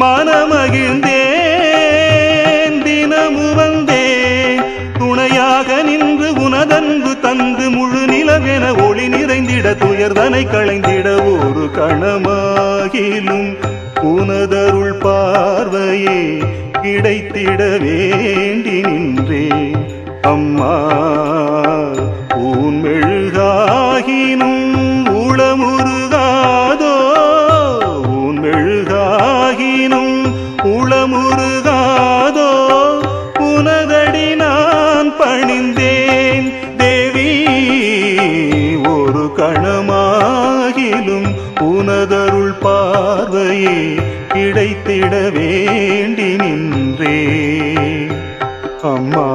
மனமகிழ்ந்தேன் தினமு வந்தேன் துணையாக நின்று உனதன்பு தந்து முழு நிலவென ஒளி நிறைந்திட துயர்தனை களைந்திட ஒரு கணமாகிலும் உனதருள் பார்வையே கிடைத்திட வேண்டி நின்றேன் அம்மா. ஊன் மெழுகாகினும் உளமுருகாதோ ஊன் மெழுகாகினும் உளமுருகாதோ உனதடி நான் பணிந்தேன் தேவி. ஒரு கணமாகிலும் உனதருள் பார்வையே கிடைத்திட வேண்டி நின்றே அம்மா.